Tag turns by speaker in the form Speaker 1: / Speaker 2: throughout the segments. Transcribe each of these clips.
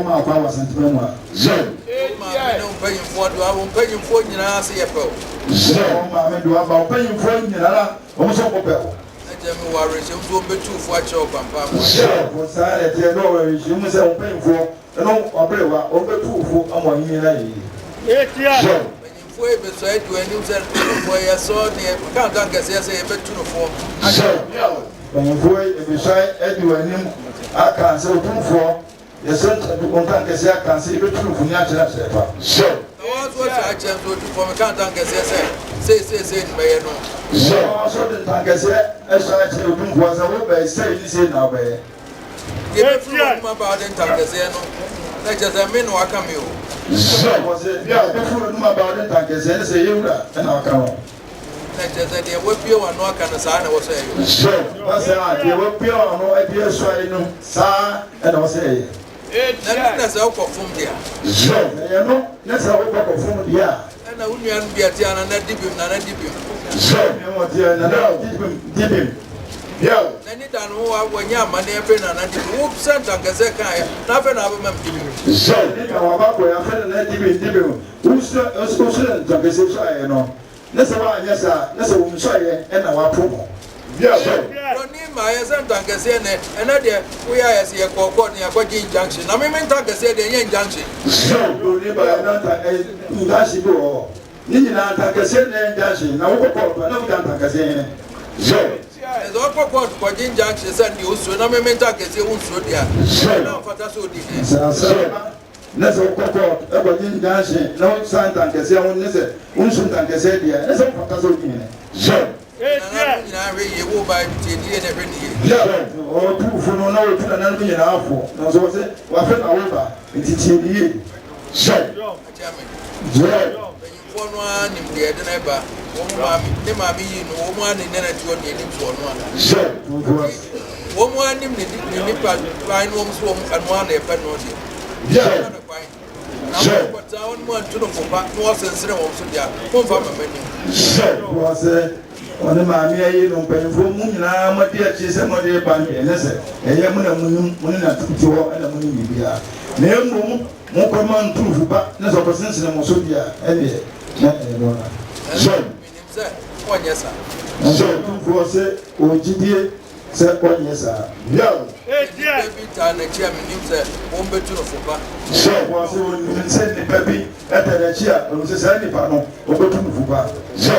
Speaker 1: ma kwa wasantuma mu a
Speaker 2: ma no paying for do I won't pay for nyina se yefo
Speaker 1: ma me do aba paying for nyina la o so ko pe o
Speaker 2: Jami worry se so betu fo a che pampa mo
Speaker 1: for sare te no worry se mu se o paying for no obrewa o betu fo amo nyina yi
Speaker 2: for be so e do any se for ya so ne kan kan kese se e betu no fo
Speaker 1: paying for e be so e do anim aka se o tun fo ya san ta du kontan kese aka se e betu no fo nya kira se fa
Speaker 2: what I change to for me can't think say me no
Speaker 1: so the tank say e so I tell you was a way say you say now be
Speaker 2: give me about the tank say no let just me no aka me o
Speaker 1: so was it yeah before no about the tank say you and aka no
Speaker 2: let just say we pure one no aka na sa na wo say
Speaker 1: so was that we pure no e be so no sa and I say
Speaker 2: na say ko fum dia
Speaker 1: so you know let's have ko fum dia
Speaker 2: na unuan bia ti ana na dibim
Speaker 1: so me mo ti na dibim yeah
Speaker 2: na ni dan ho wa nya amane pe na dibim wo senta ngeze kan na fe na ba mam dibim
Speaker 1: so ni ka wa ba ko ya fe na dibim uso na ngeze so aye no na se wa anya sa na se wo so aye e na wa po yeah so
Speaker 2: ni ma ya senta ngeze ne na de wo ya ya se ko ni akwaji junction na me menta ngeze de yen junction
Speaker 1: so ni ba na ta ngashi bo ni na ta ngeze ne junction na wo ko na wo ta ngeze ne so
Speaker 2: ezo kokot kwa junction se ndi usu na me menta ngeze usu dia na fata so di
Speaker 1: so na so kokot e kwa junction na wo sa ta ngeze won ne se usu ta ngeze dia na so fata so di ne so
Speaker 2: na we ye wo ba ti di ne fe ni
Speaker 1: yeah o tu fu no na o tu na no nyina afo na so se wa fe na wo ba ti ti di so
Speaker 2: for no ani de de na ba wo ma mi ne ma mi yi no wo ma ni ne na ti o ni so no ana
Speaker 1: so
Speaker 2: wo mo ani ni pa pa ni wo so anu ana e pa no de
Speaker 1: yeah so
Speaker 2: ko ta won mo antu no ko ba no sensere wo so dia ko fa ma mani
Speaker 1: so wo se oni ma mi ayi no mpanyfo mu nyina ma dia chi se mo de ba mi ene se eye mu na mu na tutuo na mu ni bibia na emu mo ko man tufu ba na so sensere mo so dia ene na no na so
Speaker 2: se onye sa
Speaker 1: so tufu se o jidie se onye sa yo
Speaker 2: bi ta na chi am nim se wo mbetu no fo ba
Speaker 1: so wo se wo ni se ni baby e ta na chi a o se sa ni pa no o betu no fo ba so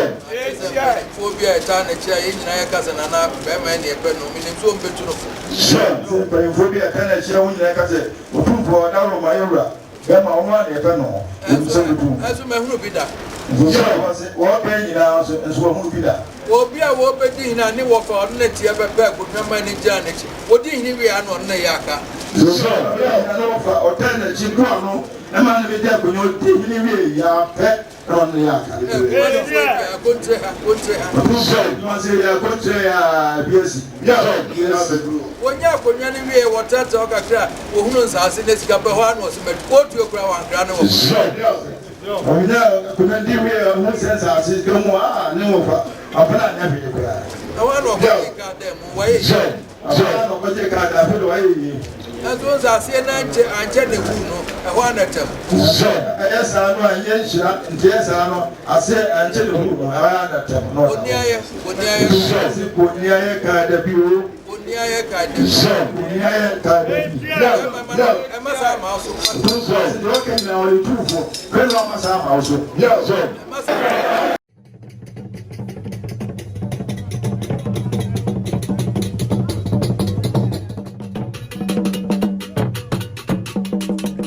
Speaker 2: phobia ta na chi a nyina ya kasa na na be ma ne be no mi nim so mbetu no fo
Speaker 1: so phobia ta na chi a wo nyina kasa o tu fo na ro ma yura be ma o ma ne be no o se betu
Speaker 2: aso ma hunu bi da
Speaker 1: so wo se wo be nyina so wo hunu bi da
Speaker 2: obi a wo be di na ni wo fa on na tie be be ko ma ni ja na chi wo di ni wi ano na ya ka
Speaker 1: so ya na wo fa o ta na chi ko no e ma na be da ko nyo di ni wi ya pe ron ya ka
Speaker 2: kontre
Speaker 1: so ma se ya kontre ya biesi ya
Speaker 2: wonya konya ni wi wo tata o kakra wo hunu nsase na sika be ho ano so me ko tu okura wan gra na wo
Speaker 1: onya kuna di wi mo sense ase ko mo a ne mo fa apana na bi ko ya
Speaker 2: awan wo ka dem wo ye
Speaker 1: apana no ko je ka da fi do ayi
Speaker 2: aso nsase na anche ne hu no e ho anatam
Speaker 1: so ya sa no anye nshira ntie sa no ase anche ne hu no anatam no
Speaker 2: oni aye
Speaker 1: so ko ni aye ka da bi o
Speaker 2: oni aye ka dem
Speaker 1: so ni aye ka da bi
Speaker 2: e ma sa ma so
Speaker 1: so do ke na o tu fo ke no ma sa ma so so